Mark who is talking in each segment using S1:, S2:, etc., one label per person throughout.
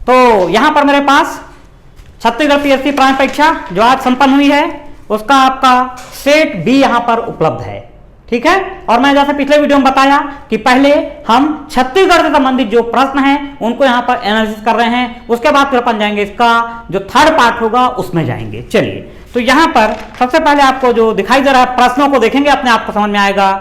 S1: तो यहां पर मेरे पास छत्तीसगढ़ पीएससी प्राइम परीक्षा जो आज संपन्न हुई है उसका आपका सेट बी यहां पर उपलब्ध है, ठीक है। और मैं जैसे पिछले वीडियो में बताया कि पहले हम छत्तीसगढ़ से संबंधित जो प्रश्न हैं उनको यहां पर एनालिसिस कर रहे हैं, उसके बाद फिर अपन जाएंगे इसका जो थर्ड पार्ट होगा उसमें जाएंगे। चलिए, तो यहां पर सबसे पहले आपको जो दिखाई दे रहा है प्रश्नों को देखेंगे, अपने आप को समझ में आएगा।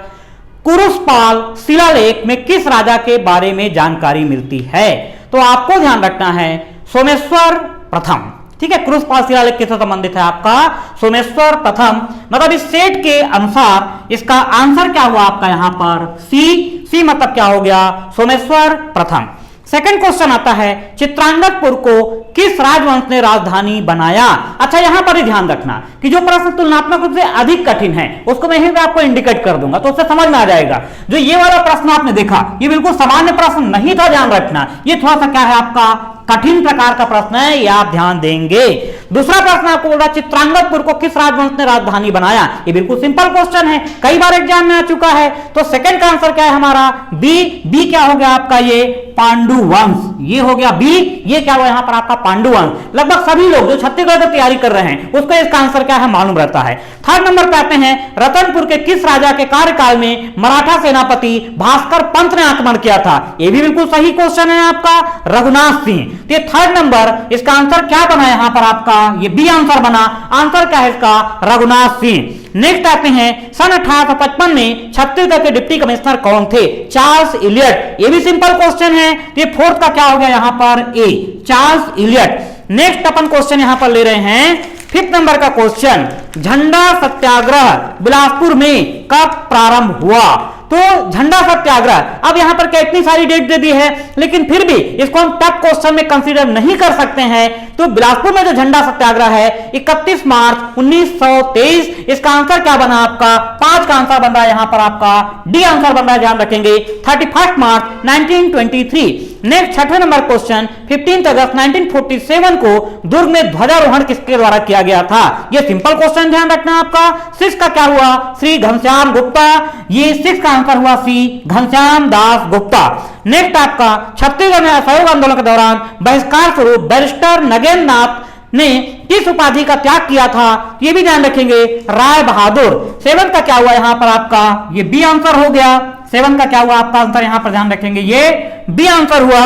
S1: कुरुषपाल शिलालेख में किस राजा के बारे में जानकारी मिलती है? तो आपको ध्यान रखना है सोमेश्वर प्रथम, ठीक है। कुरुषपाल शिलालेख किससे संबंधित है? आपका सोमेश्वर प्रथम। मतलब इस सेट के अनुसार इसका आंसर क्या हुआ आपका यहां पर सी मतलब क्या हो गया? सोमेश्वर प्रथम। सेकंड क्वेश्चन आता है चित्रांगदपुर को किस राजवंश ने राजधानी बनाया? अच्छा, यहां पर ही ध्यान रखना कि जो प्रश्न तुलनात्मक रूप से अधिक कठिन है उसको मैं यहीं पे आपको इंडिकेट कर दूंगा, तो उससे समझ में आ जाएगा। जो ये वाला प्रश्न आपने देखा ये बिल्कुल सामान्य प्रश्न नहीं था, ध्यान रखना। ये थोड़ा सा क्या है आपका कठिन प्रकार का प्रश्न है, ये आप ध्यान देंगे। दूसरा प्रश्न आपको बोल रहा है चित्रांगदपुर को किस राजवंश ने राजधानी बनाया? ये बिल्कुल सिंपल क्वेश्चन है, कई बार एग्जाम में आ चुका है। तो सेकंड का आंसर क्या है हमारा? बी क्या हो गया आपका? ये पांडु वंश, ये हो गया बी। ये क्या हुआ यहां पर आपका? पांडु वंश। लगभग सभी लोग जो छत्तीसगढ़ से तैयारी कर रहे हैं उसको इसका आंसर क्या है मालूम रहता है। थर्ड नंबर पे आते हैं रतनपुर के किस राजा के कार्यकाल में मराठा सेनापति भास्कर पंत ने आक्रमण किया था? ये भी बिल्कुल सही क्वेश्चन है आपका, रघुनाथ सिंह। ये थर्ड नंबर, इसका आंसर क्या बना यहां पर आपका? ये बी आंसर बना। आंसर क्या है इसका? रघुनाथ सिंह। नेक्स्ट आते हैं सन 1855 में छत्तीसगढ़ के डिप्टी कमिश्नर कौन थे? Charles Eliot. ये भी सिंपल क्वेश्चन है। ये फोर्थ का क्या हो गया यहां पर? ए, चार्ल्स इलियट। नेक्स्ट अपन क्वेश्चन यहां पर ले रहे हैं फिफ्थ नंबर का क्वेश्चन, झंडा सत्याग्रह बिलासपुर में कब प्रारंभ हुआ? तो झंडा सत्याग्रह, अब यहां पर क्या इतनी सारी डेट दे दी है लेकिन फिर भी इसको हम टफ क्वेश्चन में कंसीडर नहीं कर सकते हैं। तो बिलासपुर में जो झंडा सत्याग्रह है 31 मार्च 1923। इसका आंसर क्या बना आपका? 5 का आंसर बन रहा है यहां पर आपका डी आंसर बन रहा है, ध्यान रखेंगे 31 मार्च 1923। नेक्स्ट छठे नंबर क्वेश्चन, 15 अगस्त 1947 को दुर्ग में ध्वजारोहण किसके द्वारा किया गया था? यह सिंपल क्वेश्चन, ध्यान रखना आपका। 6 का क्या हुआ? श्री घनश्याम गुप्ता। ये 6 का आंसर हुआ सी, घनश्याम दास गुप्ता। नेक्स्ट आपका छत्तीसगढ़ में असहयोग आंदोलन के दौरान बहिष्कार स्वरूप बैरिस्टर नगेंद्र नाथ ने किस उपाधि का त्याग किया था? ये भी ध्यान रखेंगे, राय बहादुर। 7 का क्या हुआ यहां पर आपका? ये बी आंसर हो गया। 7 का क्या हुआ आपका आंसर यहां पर? ध्यान रखेंगे ये बी आंसर हुआ।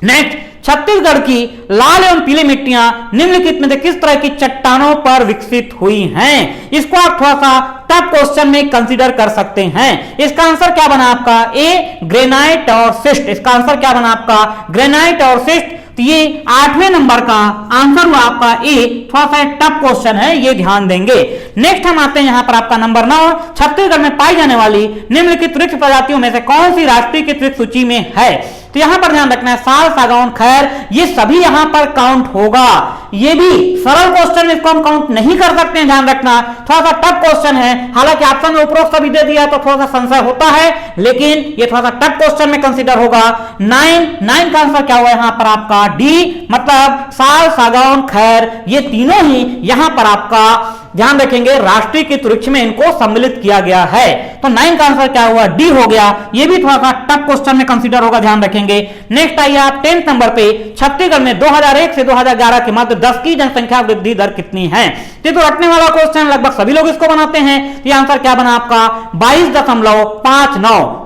S1: नेक्स्ट, छत्तीसगढ़ की लाल एवं पीली मिट्टियां निम्नलिखित में से किस तरह की चट्टानों पर विकसित हुई हैं? इसको आप थोड़ा सा टफ क्वेश्चन में कंसीडर कर सकते हैं। इसका आंसर क्या बना आपका? ए, ग्रेनाइट और सिस्ट। इसका आंसर क्या बना आपका? ग्रेनाइट और सिस्ट। तो ये 8वें नंबर का आंसर हुआ आपका ए। थोड़ा सा टफ क्वेश्चन है, ये ध्यान देंगे। नेक्स्ट हम आते हैं यहां पर आपका नंबर 9, छत्तीसगढ़ में पाई जाने वाली निम्नलिखित वृक्ष प्रजातियों में से कौन सी राष्ट्रीय वृक्ष सूची में है? तो यहां पर ध्यान रखना है साल, सागौन, खैर, ये सभी यहां पर काउंट होगा। ये भी सरल क्वेश्चन, इसको हम काउंट नहीं कर सकते हैं, ध्यान रखना। थोड़ा सा टफ क्वेश्चन है, हालांकि ऑप्शन में उपरोक्त सभी दे दिया तो थोड़ा सा संशय होता है, लेकिन ये थोड़ा सा टफ क्वेश्चन में कंसीडर होगा। 9 का आंसर क्या हुआ यहां पर आपका? डी, मतलब साल, सागौन, खैर, ये तीनों ही यहां पर आपका ध्यान रखेंगे राष्ट्रीय वृक्ष में इनको सम्मिलित किया गया है। तो 9 का आंसर क्या हुआ? डी हो गया। ये भी थोड़ा सा टफ क्वेश्चन में कंसीडर होगा, ध्यान रखेंगे। नेक्स्ट आइए आप 10th नंबर पे, छत्तीसगढ़ में 2001 से 2011 के मध्य 10 की जनसंख्या वृद्धि दर कितनी है? ये तो रटने वाला क्वेश्चन, लगभग सभी लोग इसको बनाते हैं। ये आंसर क्या बना आपका? 22.59,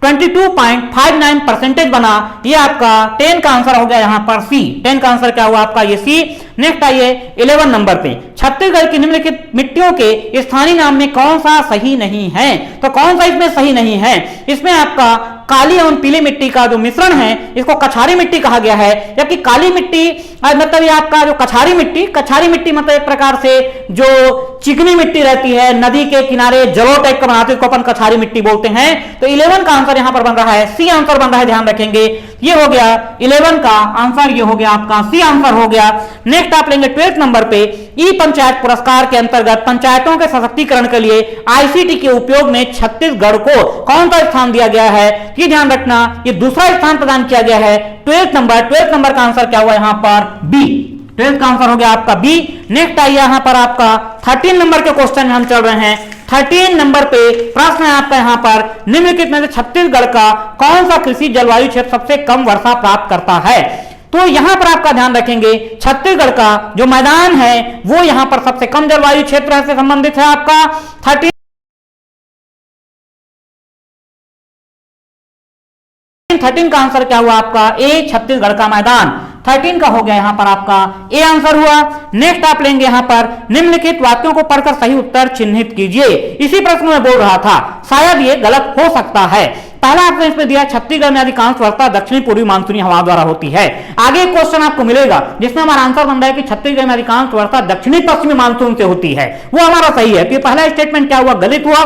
S1: 22.59% बना। ये आपका 10 का आंसर हो गया यहां पर सी। 10 का आंसर क्या हुआ आपका? ये सी। नेक्स्ट आइए 11 नंबर पे, छत्तीसगढ़ की निम्नलिखित मिट्टियों के स्थानीय नाम में कौन सा सही नहीं है? तो कौन सा इसमें सही नहीं है? इसमें आपका काली एवं पीली मिट्टी का जो मिश्रण है इसको कछारी मिट्टी कहा गया है, जबकि काली मिट्टी मतलब ये आपका जो कछारी मिट्टी मतलब एक प्रकार से जो चिकनी मिट्टी रहती है, नदी के किनारे जलो टाइप का बनाते हैं, इसको अपन कछारी मिट्टी बोलते हैं। तो 11 का आंसर यहां पर बन रहा है सी आंसर बन रहा है, ध्यान रखेंगे। ये हो गया 11 का आंसर, ये हो गया आपका सी आंसर हो गया। नेक्स्ट आप लेंगे 12th नंबर पे, ई पंचायत पुरस्कार के अंतर्गत पंचायतों के सशक्तिकरण के लिए आईसीटी के उपयोग में छत्तीसगढ़ को कौन सा स्थान दिया गया है? ये ध्यान रखना, ये दूसरा स्थान प्रदान किया गया है। 12th नंबर का आंसर क्या हुआ यहां पर? बी। 12th का आंसर हो गया आपका बी। नेक्स्ट आइए यहां पर आपका 13 नंबर के क्वेश्चन हम चल रहे हैं। 13 नंबर पे प्रश्न है आपका यहां पर, निम्नलिखित में से छत्तीसगढ़ का कौन सा कृषि जलवायु क्षेत्र सबसे कम वर्षा प्राप्त करता है? तो यहां पर आपका ध्यान रखेंगे छत्तीसगढ़ का जो मैदान है वो यहां पर सबसे कम जलवायु क्षेत्र से संबंधित है आपका 13 का आंसर क्या हुआ आपका ए, छत्तीसगढ़ का मैदान 13 का हो गया यहां पर आपका ए आंसर हुआ। नेक्स्ट आप लेंगे यहां पर, निम्नलिखित वाक्यों को पढ़कर सही उत्तर चिन्हित कीजिए। इसी प्रश्न में बोल रहा था, शायद ये गलत हो सकता है। पहला आपने इसमें दिया छत्तीसगढ़ में अधिकांश वर्षा दक्षिणी पूर्वी मानसूनी हवा द्वारा होती है। आगे एक क्वेश्चन आपको मिलेगा जिसमें हमारा आंसर बन रहा है कि छत्तीसगढ़ में अधिकांश वर्षा दक्षिणी पश्चिमी मानसून से होती है, वो हमारा सही है। तो पहला स्टेटमेंट क्या हुआ, गलत हुआ।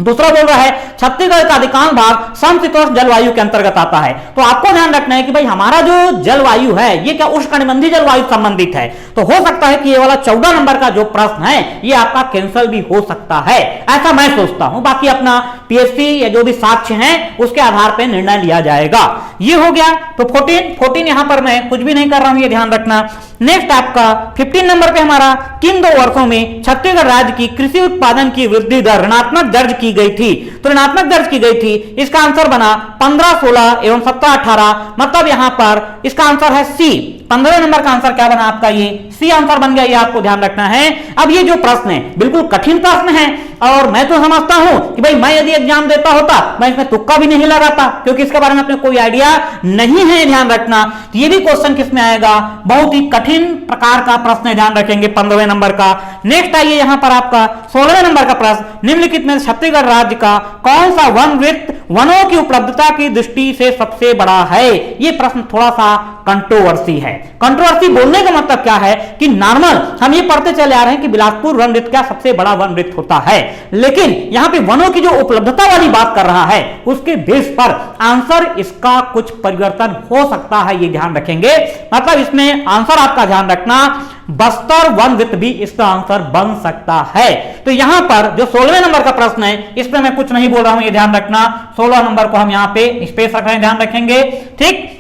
S1: दूसरा बोल रहा है छत्तीसगढ़ का अधिकांश भाग समशीतोष्ण जलवायु के अंतर्गत आता है। तो आपको ध्यान रखना है कि भाई हमारा जो जलवायु है ये क्या उष्णकटिबंधीय जलवायु संबंधित है। तो हो सकता है कि ये वाला 14 नंबर का जो प्रश्न है ये आपका कैंसिल भी हो सकता है, ऐसा मैं सोचता हूं। बाकी अपना पीएससी या जो भी साक्ष्य हैं उसके आधार पर निर्णय लिया जाएगा। ये हो गया। तो 14 यहां पर मैं कुछ भी नहीं कर रहा हूं, ये ध्यान रखना। नेक्स्ट आपका 15 नंबर पे हमारा, किन 2 वर्षों में छत्तीसगढ़ राज्य की कृषि उत्पादन की वृद्धि दर ऋणात्मक दर्ज की गई थी? तो ऋणात्मक दर्ज की गई थी, इसका आंसर बना 15, 16 एवं 17, 18। मतलब यहां पर इसका आंसर है सी। 15 नंबर का आंसर क्या बना आपका, ये सी आंसर बन गया। ये आपको ध्यान रखना है। अब ये जो प्रश्न है बिल्कुल कठिन प्रश्न है और मैं तो समझता हूं कि भाई मैं यदि एग्जाम देता होता मैं इसमें तुक्का भी नहीं लगाता, क्योंकि इसके बारे में अपने कोई आइडिया नहीं है। ध्यान रखना, तो ये भी क्वेश्चन किसमें आएगा, बहुत ही कठिन प्रकार का प्रश्न है, ध्यान रखेंगे 15वें नंबर का। नेक्स्ट आइए यहां पर आपका 16वें नंबर का प्रश्न, निम्नलिखित में छत्तीसगढ़ राज्य का कौन सा वन वृत्त वनों की उपलब्धता की दृष्टि से सबसे बड़ा है? ये प्रश्न थोड़ा सा कंट्रोवर्सी है। कंट्रोवर्सी बोलने का मतलब क्या है कि नॉर्मल हम ये पढ़ते चले आ रहे हैं कि बिलासपुर वन वृत्त क्या सबसे बड़ा वन वृत्त होता है, लेकिन यहां पे वनों की जो उपलब्धता वाली बात कर रहा है उसके बेस पर आंसर इसका कुछ परिवर्तन हो सकता है, ये ध्यान रखेंगे। मतलब इसमें आंसर आपका ध्यान रखना बस्तर वन वृत्त भी इसका आंसर बन सकता है। तो यहां पर जो 16वें नंबर का प्रश्न है इसमें मैं कुछ नहीं बोल रहा हूं, ये ध्यान रखना। 16 नंबर को हम यहां पे स्पेस रख रहे हैं, ध्यान रखेंगे, ठीक।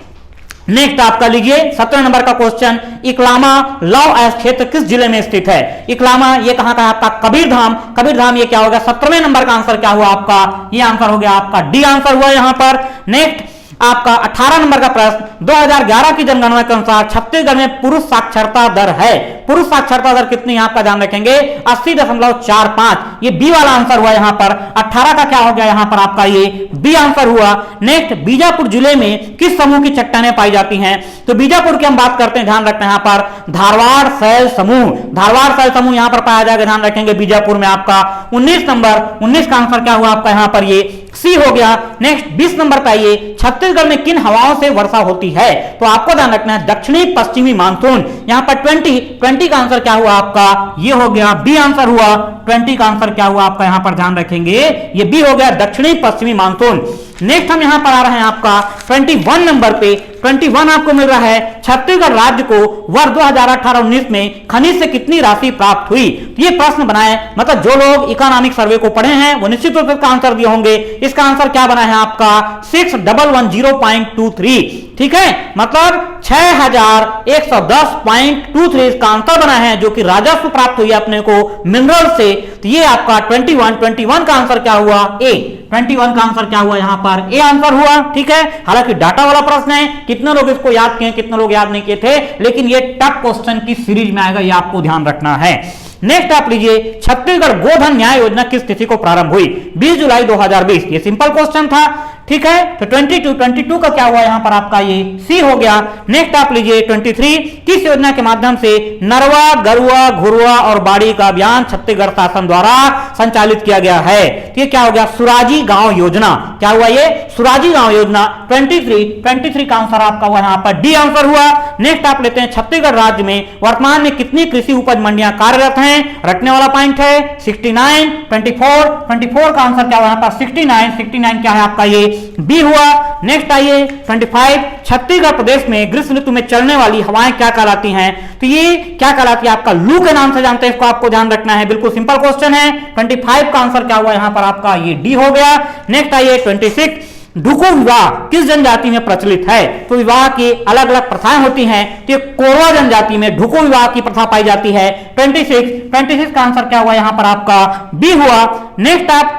S1: नेक्स्ट आपका लीजिए 17 नंबर का क्वेश्चन, इकलामा लौह अयस्क क्षेत्र किस जिले में स्थित है? इकलामा ये कहां का है आपका, कबीरधाम। कबीरधाम ये क्या होगा, 17वें नंबर का आंसर क्या हुआ आपका, ये आंसर हो गया आपका डी आंसर हुआ यहां पर। नेक्स्ट आपका 18 नंबर का प्रश्न, 2011 की जनगणना के अनुसार छत्तीसगढ़ में पुरुष साक्षरता दर है, पुरुष साक्षरता दर कितनी है आपका ध्यान रखेंगे, 80.45। ये बी वाला आंसर हुआ यहां पर। 18 का क्या हो गया यहां पर आपका, ये बी आंसर हुआ। नेक्स्ट, बीजापुर जिले में किस समूह की चट्टानें पाई जाती हैं? तो बीजापुर की हम बात करते हैं, ध्यान रखना यहां पर धारवाड़ शैल समूह, धारवाड़ शैल समूह यहां पर पाया जाएगा, ध्यान रखेंगे बीजापुर में आपका। 19 नंबर, 19 का आंसर क्या हुआ आपका यहां पर, ये सी हो गया। नेक्स्ट 20 नंबर का, ये छत्तीसगढ़ में किन हवाओं से वर्षा होती है? तो आपको ध्यान रखना है दक्षिणी पश्चिमी मानसून। यहां पर 20 का आंसर क्या हुआ आपका, ये हो गया बी आंसर हुआ। 20 का आंसर क्या हुआ आपका यहां पर ध्यान रखेंगे, ये बी हो गया दक्षिणी पश्चिमी मानसून। नेक्स्ट हम यहां पर आ रहे हैं आपका 21 नंबर पे। 21 आपको मिल रहा है, छत्तीसगढ़ राज्य को वर्ष 2018-19 में खनिज से कितनी राशि प्राप्त हुई? तो ये प्रश्न बनाए, मतलब जो लोग इकोनॉमिक सर्वे को पढ़े हैं वो निश्चित रूप से इसका आंसर दिए होंगे। इसका आंसर क्या बना है आपका 6110.23, ठीक है, मतलब 6110.23 इसका आंसर बना है, जो कि राजस्व प्राप्त हुई अपने को मिनरल से। तो ये आपका 21 का आंसर क्या हुआ, ए। 21 का आंसर क्या हुआ यहां पर, ए आंसर हुआ, ठीक है। हालांकि डाटा वाला प्रश्न है, कितने लोग इसको याद किए, कितने लोग याद नहीं किए थे, लेकिन ये टफ क्वेश्चन की सीरीज में आएगा, ये आपको ध्यान रखना है। नेक्स्ट आप लीजिए, छत्तीसगढ़ गोधन न्याय योजना किस तिथि को प्रारंभ हुई? 20 जुलाई 2020। ये सिंपल क्वेश्चन था, ठीक है। तो 22 का क्या हुआ यहां पर आपका, ये सी हो गया। नेक्स्ट आप लीजिए 23, किस योजना के माध्यम से नरवा, गरुआ, घुरुआ और बाड़ी का अभियान छत्तीसगढ़ शासन द्वारा संचालित किया गया है? तो ये क्या हो गया, सुराजी गांव योजना। क्या हुआ ये, सुराजी गांव योजना। 23 का आंसर आपका हुआ यहां पर डी आंसर हुआ। नेक्स्ट आप लेते हैं, छत्तीसगढ़ राज्य में वर्तमान में कितनी कृषि उपज मंडियां कार्यरत हैं? रखने वाला पॉइंट है 69, 24 का आंसर क्या हुआ यहां पर 69 क्या है आपका, ये बी हुआ। नेक्स्ट आइए 25, छत्तीसगढ़ प्रदेश में ग्रीष्म ऋतु में चलने वाली हवाएं क्या कहलाती हैं? तो ये क्या कहलाती है आपका, लू के नाम से जानते हैं, इसको आपको ध्यान रखना है, बिल्कुल सिंपल क्वेश्चन है। 25 का आंसर क्या हुआ यहां पर आपका, ये डी हो गया। नेक्स्ट आइए 26, ढुको विवाह किस जनजाति में प्रचलित है? तो विवाह की अलग अलग प्रथाएं होती हैं, तो कोरवा जनजाति में ढुको विवाह की प्रथा पाई जाती है। 26 का आंसर क्या हुआ यहां पर आपका बी हुआ। नेक्स्ट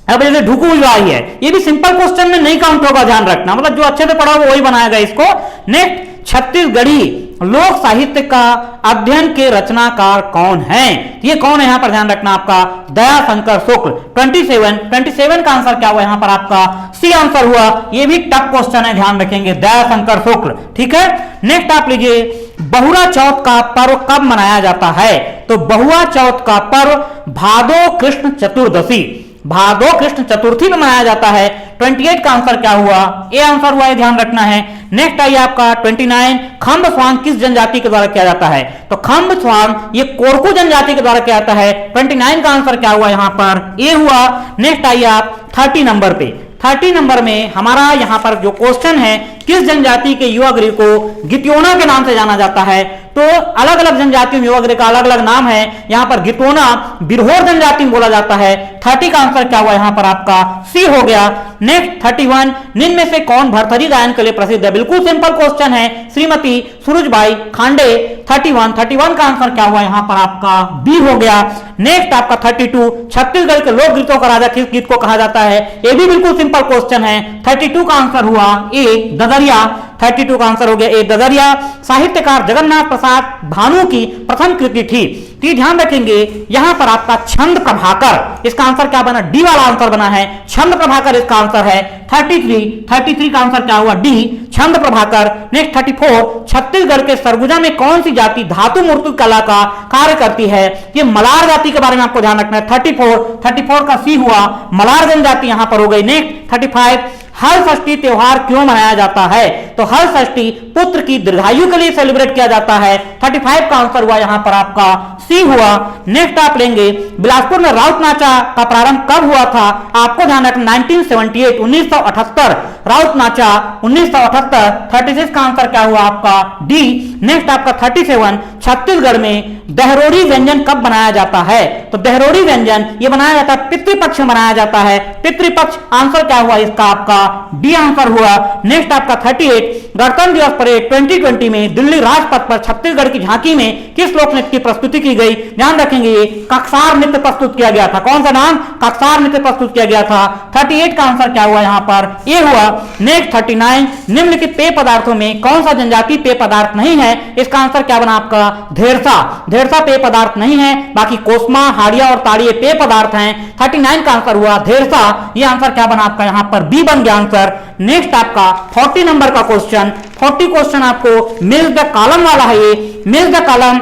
S1: अब जैसे ढुकू विवाह है, ये भी सिंपल क्वेश्चन में नहीं काउंट होगा, ध्यान रखना, मतलब जो अच्छे से पढ़ा वही बनाएगा इसको। नेक्स्ट छत्तीसगढ़ी लोक साहित्य का अध्ययन के रचनाकार कौन है? ये कौन है यहां पर ध्यान रखना आपका दयाशंकर शुक्ल। 27 का आंसर क्या हुआ यहां पर आपका सी आंसर हुआ। ये भी टफ क्वेश्चन है, ध्यान रखेंगे, दयाशंकर शुक्ल। ठीक है, नेक्स्ट आप लीजिए बहुआ चौथ का पर्व कब मनाया जाता है? तो बहुआ चौथ का पर्व भादो कृष्ण चतुर्दशी, भादो कृष्ण चतुर्थी में मनाया जाता है। 28 का आंसर क्या हुआ? ए आंसर हुआ, ध्यान रखना है। नेक्स्ट आइए आपका 29 खम्ब स्वांग किस जनजाति के द्वारा किया जाता है? तो खम्ब स्वांग ये कोरकू जनजाति के द्वारा किया जाता है। 29 का आंसर क्या हुआ यहां पर? ए हुआ। नेक्स्ट आइए आप 30 नंबर पे। 30 नंबर में हमारा यहां पर जो क्वेश्चन है, किस जनजाति के युवा गृह को गितोना के नाम से जाना जाता है? तो अलग अलग जनजातियों में युवा गृह का अलग अलग नाम है। यहां पर गितोना बिरहोर जनजाति में बोला जाता है। 30 का आंसर क्या हुआ यहां पर आपका सी हो गया। नेक्स्ट 31 निम्न में से कौन भरथरी गायन के लिए प्रसिद्ध है? बिल्कुल सिंपल क्वेश्चन है, श्रीमती सूरजबाई खांडे। 31 का आंसर क्या हुआ यहां पर आपका बी हो गया। नेक्स्ट आपका 32 छत्तीसगढ़ के लोक गीतों का राजा किस गीत को कहा जाता है? ये भी बिल्कुल सिंपल क्वेश्चन है। 32 का आंसर हुआ ए ददरिया। 32 का आंसर हो गया ए ददरिया। साहित्यकार जगन्नाथ प्रसाद भानु की प्रथम कृति थी। तो ध्यान रखेंगे यहां पर आपका छंद प्रभाकर, इसका आंसर क्या बना? डी वाला आंसर बना है, छंद प्रभाकर इसका आंसर है। 33 का आंसर क्या हुआ? डी छंद प्रभाकर। नेक्स्ट 34 छत्तीसगढ़ के सरगुजा में कौन सी जाति धातु मूर्ति कला का कार्य करती है? ये मलार जाति के बारे में आपको ध्यान रखना है। 34 का सी हुआ, मलार जनजाति यहां पर हो गई। नेक्स्ट 35 हल षष्ठी त्योहार क्यों मनाया जाता है? तो हल षष्ठी पुत्र की दीर्घायु के लिए सेलिब्रेट किया जाता है। 35 का आंसर हुआ यहां पर आपका सी हुआ। नेक्स्ट आप लेंगे बिलासपुर में राउत नाचा का प्रारंभ कब हुआ था? आपको ध्यान रखना 1978 1978 राउत नाचा 1978। 36 का आंसर क्या हुआ आपका डी। नेक्स्ट आपका 37 छत्तीसगढ़ में दहरोड़ी व्यंजन कब बनाया जाता है? तो दहरोड़ी व्यंजन ये बनाया जाता है पितृपक्ष में बनाया जाता है। पितृपक्ष आंसर क्या हुआ इसका आपका डी आंसर हुआ। नेक्स्ट आपका 38 गणतंत्र दिवस परेड 2020 में दिल्ली राजपथ पर छत्तीसगढ़ की झांकी में किस लोक नृत्य की प्रस्तुति की गई? ध्यान रखेंगे ये ककसार नृत्य प्रस्तुत किया गया था। कौन सा नाम? ककसार नृत्य प्रस्तुत किया गया था। 38 का आंसर क्या हुआ यहां पर? ए हुआ। नेक्स्ट 39 निम्नलिखित पेय पदार्थों में कौन सा जनजातीय पेय पदार्थ नहीं है? इसका आंसर क्या बना आपका? धेरसा। धेरसा पेय पदार्थ नहीं है, बाकी कोसमा हाड़िया और ताड़िये पेय पदार्थ हैं। 39 का आंसर हुआ धेरसा। ये आंसर क्या बना आपका यहां पर? बी बन गया आंसर। नेक्स्ट आपका 40 नंबर का क्वेश्चन, 40 क्वेश्चन आपको मिल्स द कॉलम वाला है। ये मिल्स द कॉलम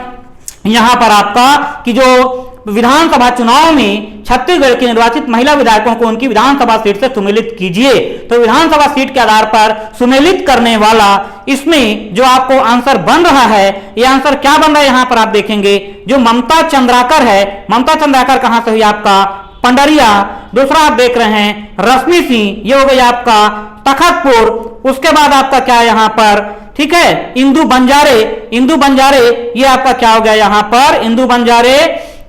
S1: यहां पर आपका कि जो विधानसभा चुनाव में छत्तीसगढ़ के निर्वाचित महिला विधायकों को उनकी विधानसभा सीट से सुमेलित कीजिए। तो विधानसभा सीट के आधार पर सुमेलित करने वाला इसमें जो आपको आंसर बन रहा है, ये आंसर क्या बन रहा है यहां पर आप देखेंगे, जो ममता चंद्राकर है। ममता चंद्राकर कहां से हुई? आपका पंडरिया। दूसरा आप देख रहे हैं रश्मि सिंह, ये हो गई आपका तखतपुर। उसके बाद आपका क्या है यहां पर? ठीक है, इंदु बंजारे ये आपका क्या हो गया यहां पर? इंदु बंजारे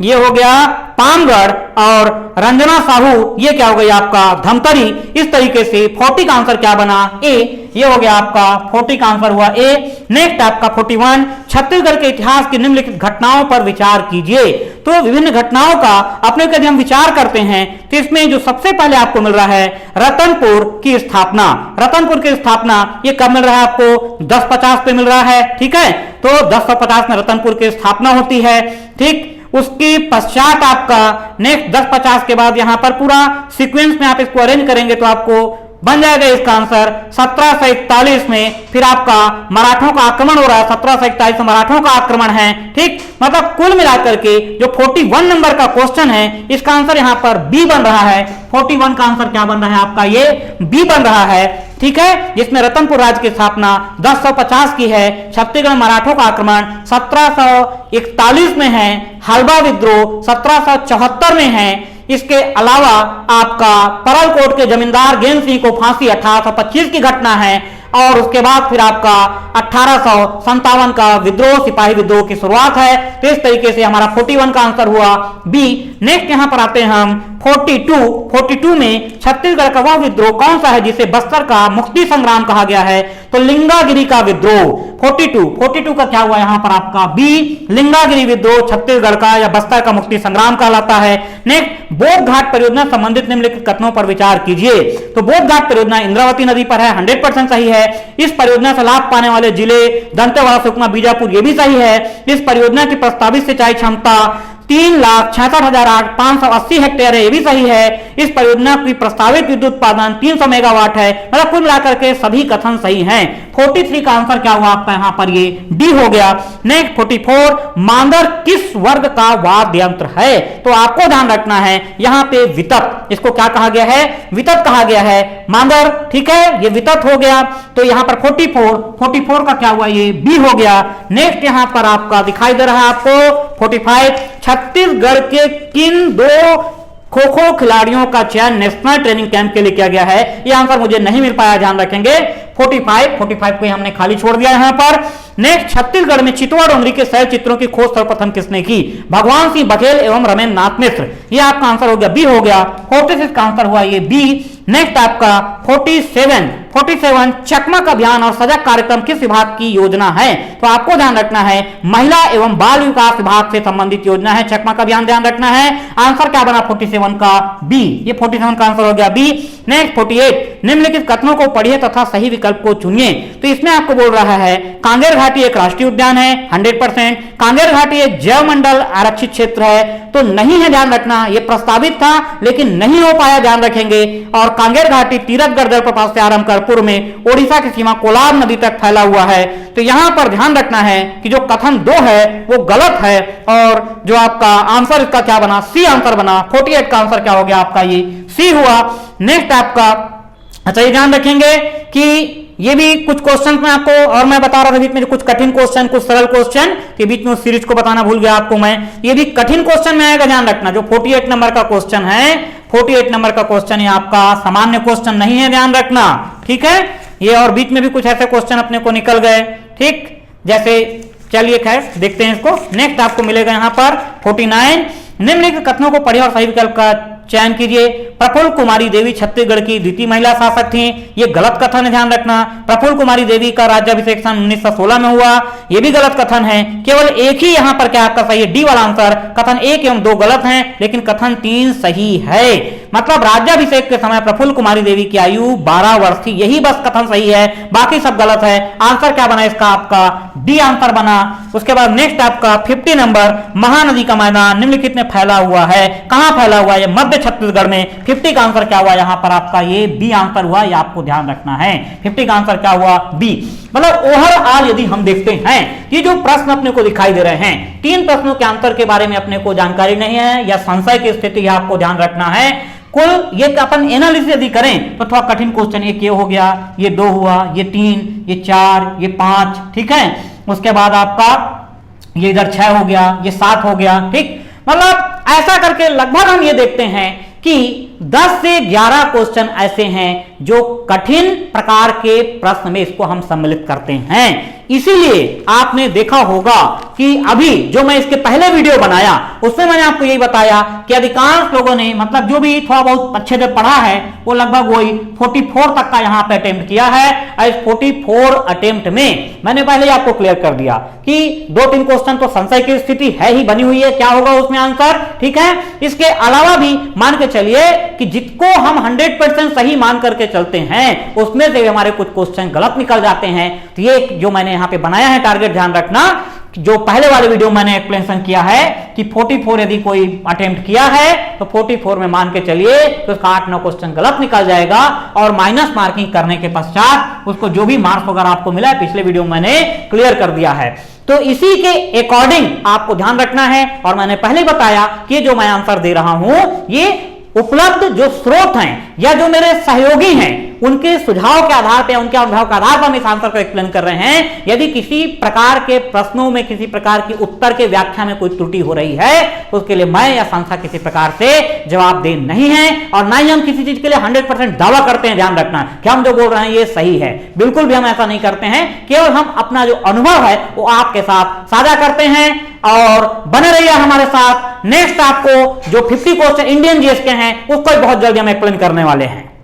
S1: ये हो गया पामगढ़। और रंजना साहू ये क्या हो गई आपका? धमतरी। इस तरीके से 40 का आंसर क्या बना? ए। ये हो गया आपका 40 का आंसर हुआ ए। नेक्स्ट आपका 41 छत्तीसगढ़ के इतिहास की निम्नलिखित घटनाओं पर विचार कीजिए। तो विभिन्न घटनाओं का अपने यदि हम विचार करते हैं तो इसमें जो सबसे पहले आपको मिल रहा है रतनपुर की स्थापना। रतनपुर की स्थापना ये कब मिल रहा है आपको? 1050 पे मिल रहा है। ठीक है, तो 1050 में रतनपुर की स्थापना होती है। ठीक, उसके पश्चात आपका नेक्स्ट 1050 के बाद यहां पर पूरा सीक्वेंस में आप इसको अरेंज करेंगे तो आपको बन जाएगा इसका आंसर 1741 में। फिर आपका मराठों का आक्रमण हो रहा है, 1741 में मराठों का आक्रमण है। ठीक, मतलब कुल मिलाकर के जो 41 नंबर का क्वेश्चन है इसका आंसर यहां पर बी बन रहा है। 41 का आंसर क्या बन रहा है आपका? ये बी बन रहा है। ठीक है, जिसमें रतनपुर राज्य की स्थापना 1050 की है। छत्तीसगढ़ मराठों का आक्रमण 1741 में है। हलबा विद्रोह 1774 में है। इसके अलावा आपका परलकोट के जमींदार गेम सिंह को फांसी 1825 की घटना है। और उसके बाद फिर आपका 1857 का विद्रोह, सिपाही विद्रोह की शुरुआत है। तो इस तरीके से हमारा 41 का आंसर हुआ बी। नेक्स्ट यहां पर आते हैं हम 42 में छत्तीसगढ़ का वह विद्रोह कौन सा है जिसे बस्तर का मुक्ति संग्राम कहा गया है? तो लिंगागिरी का विद्रोह। 42 का क्या हुआ यहां पर आपका बी, लिंगागिरी विद्रोह छत्तीसगढ़ का या बस्तर का मुक्ति संग्राम कहलाता है। नेक्स्ट, बोध घाट परियोजना संबंधित निम्नलिखित कथनों पर विचार कीजिए। तो बोध घाट परियोजना इंद्रावती नदी पर है, 100% सही है। इस परियोजना से लाभ पाने वाले जिले दंतेवाड़ा, सुकमा, बीजापुर, ये भी सही है। इस परियोजना की प्रस्तावित सिंचाई क्षमता 3,66,580 हेक्टेयर है, ये भी सही है। इस परियोजना की प्रस्तावित विद्युत उत्पादन 300 मेगावाट है। मतलब कुल मिलाकर के सभी कथन सही हैं। 43 का आंसर क्या हुआ आपका यहां पर? ये डी हो गया। नेक्स्ट 44, मांदर किस वर्ग का वाद्य यंत्र है? तो आपको ध्यान रखना है यहां पे वितत, इसको क्या कहा गया है? वितत कहा गया है। मांदर, ठीक है, ये वितत हो गया। तो यहां पर 44 का क्या हुआ? ये बी हो गया। नेक्स्ट यहां पर आपका दिखाई दे रहा है आपको 45, छत्तीसगढ़ के किन 2 खो-खो खिलाड़ियों का चयन नेशनल ट्रेनिंग कैंप के लिए किया गया है? यह आंसर मुझे नहीं मिल पाया, ध्यान रखेंगे। 45 को हमने खाली छोड़ दिया यहां पर। नेक्स्ट, छत्तीसगढ़ में चितवा डोंगरी के शैल चित्रों की खोज सर्वप्रथम किसने की? भगवान सिंह बघेल एवं रमेंद्र नाथ मिश्र। यह आपका आंसर हो गया, बी हो गया। 46 का आंसर हुआ ये बी। नेक्स्ट आपका 47 चकमक अभियान और सजग कार्यक्रम किस विभाग की योजना है? तो आपको ध्यान रखना है महिला एवं बाल विकास विभाग से संबंधित योजना है चकमक अभियान, ध्यान रखना है। आंसर क्या बना 47 का? बी। ये 47 का आंसर हो गया बी। नेक्स्ट 48, निम्नलिखित कथनों को पढ़िए तथा सही विकल्प को चुनिए। तो इसमें आपको बोल रहा है कांगेर घाटी एक राष्ट्रीय उद्यान है, 100%। कांगेर घाटी एक जैव मंडल आरक्षित क्षेत्र है, तो नहीं है, ध्यान रखना। यह प्रस्तावित था लेकिन नहीं हो पाया, ध्यान रखेंगे। और कांगेर घाटी तीरथगढ़ जलप्रपात से आरंभ कर पूर्व में ओडिशा की सीमा कोलाब नदी तक फैला हुआ है। तो यहां पर ध्यान रखना है कि जो कथन 2 है वो गलत है और जो आपका आंसर इसका क्या बना? सी आंसर बना। 48 का आंसर क्या हो गया आपका? ये सी हुआ। नेक्स्ट आपका, अच्छा ये ध्यान रखेंगे कि ये भी कुछ क्वेश्चन में आपको, और मैं बता रहा था बीच में कुछ कठिन क्वेश्चन, कुछ सरल क्वेश्चन के बीच में उस सीरीज को बताना भूल गया आपको मैं। ये भी कठिन क्वेश्चन में आएगा, ध्यान रखना। जो 48 नंबर का क्वेश्चन है, 48 नंबर का क्वेश्चन ये आपका सामान्य क्वेश्चन नहीं है, ध्यान रखना, ठीक है। ये और बीच में भी कुछ ऐसे क्वेश्चन अपने को निकल गए, ठीक, जैसे चलिए खैर देखते हैं इसको। नेक्स्ट आपको मिलेगा यहां पर 49, निम्नलिखित कथनों को पढ़िए और सही विकल्प का चयन कीजिए। प्रफुल्ल कुमारी देवी छत्तीसगढ़ की द्वितीय महिला शासक थी, ये गलत कथन है, ध्यान रखना। प्रफुल्ल कुमारी देवी का राज्याभिषेक सन 1916 में हुआ, ये भी गलत कथन है। केवल एक ही यहां पर क्या आपका सही है? डी वाला आंसर। कथन 1 एवं 2 गलत हैं, लेकिन कथन 3 सही है। मतलब राज्याभिषेक के समय प्रफुल्ल कुमारी देवी की आयु 12 वर्ष थी, यही बस कथन सही है, बाकी सब गलत है। आंसर क्या बना इसका? आपका डी आंसर बना। उसके बाद नेक्स्ट आपका 50 नंबर, महानदी का मैदान निम्नलिखित में फैला हुआ है, कहां फैला हुआ है? मध्य छत्तीसगढ़ में। 50 का आंसर क्या हुआ यहां पर आपका? ये बी आंसर हुआ, ये आपको ध्यान रखना है। 50 का आंसर क्या हुआ? बी। मतलब ओवरऑल यदि हम देखते हैं ये जो प्रश्न अपने को दिखाई दे रहे हैं, 3 प्रश्नों के आंसर के बारे में अपने को जानकारी नहीं है या संशय की स्थिति आपको ध्यान रखना है। कुल ये अपन एनालिसिस यदि करें तो थोड़ा कठिन क्वेश्चन, एक ये हो गया, ये 2 हुआ, ये 3, ये 4, ये 5, ठीक है। उसके बाद आपका ये इधर 6 हो गया, ये 7 हो गया, ठीक। मतलब ऐसा करके लगभग हम ये देखते हैं कि 10 से 11 क्वेश्चन ऐसे हैं जो कठिन प्रकार के प्रश्न में इसको हम सम्मिलित करते हैं। इसीलिए आपने देखा होगा कि अभी जो मैं इसके पहले वीडियो बनाया उसमें मैंने आपको यही बताया कि अधिकांश लोगों ने, मतलब जो भी थोड़ा बहुत अच्छे से पढ़ा है, वो लगभग वही 44 तक का यहां पे अटेम्प्ट किया है। और इस 44 अटेम्प्ट में मैंने पहले ही आपको क्लियर कर दिया कि 2-3 क्वेश्चन तो संशय की स्थिति है ही बनी हुई है, क्या होगा उसमें आंसर, ठीक है। इसके अलावा भी मान के चलिए कि जिसको हम 100% सही मान करके चलते हैं उसमें से हमारे कुछ क्वेश्चन गलत निकल जाते हैं। तो ये जो मैंने यहां पे बनाया है टारगेट, ध्यान रखना, जो पहले वाले वीडियो मैंने एक्सप्लेनेशन किया है कि 44 यदि कोई अटेम्प्ट किया है तो 44 में मान के चलिए तो उसका 8-9 क्वेश्चन गलत निकल जाएगा और माइनस मार्किंग करने के पश्चात उसको जो भी मार्क्स वगैरह आपको मिला है पिछले वीडियो में मैंने क्लियर कर दिया है। तो इसी के अकॉर्डिंग आपको ध्यान रखना है। और मैंने पहले बताया कि जो मैं आंसर दे रहा हूं ये उपलब्ध जो स्रोत हैं या जो मेरे सहयोगी हैं उनके सुझाव के आधार पर, उनके अनुभव के आधार पर हम इस आंसर को एक्सप्लेन कर रहे हैं। यदि किसी प्रकार के प्रश्नों में, किसी प्रकार की उत्तर के व्याख्या में कोई त्रुटि हो रही है तो उसके लिए मैं या संस्था किसी प्रकार से जवाब दे नहीं है, और ना ही हम किसी चीज के लिए 100% दावा करते हैं। ध्यान रखना कि हम जो बोल रहे हैं ये सही है, बिल्कुल भी हम ऐसा नहीं करते हैं। केवल हम अपना जो अनुभव है वो आपके साथ साझा करते हैं। और बने रहिए हमारे साथ। नेक्स्ट आपको जो 50 क्वेश्चन इंडियन जीएस के हैं उसको बहुत जल्दी हम एक्सप्लेन करने वाले हैं।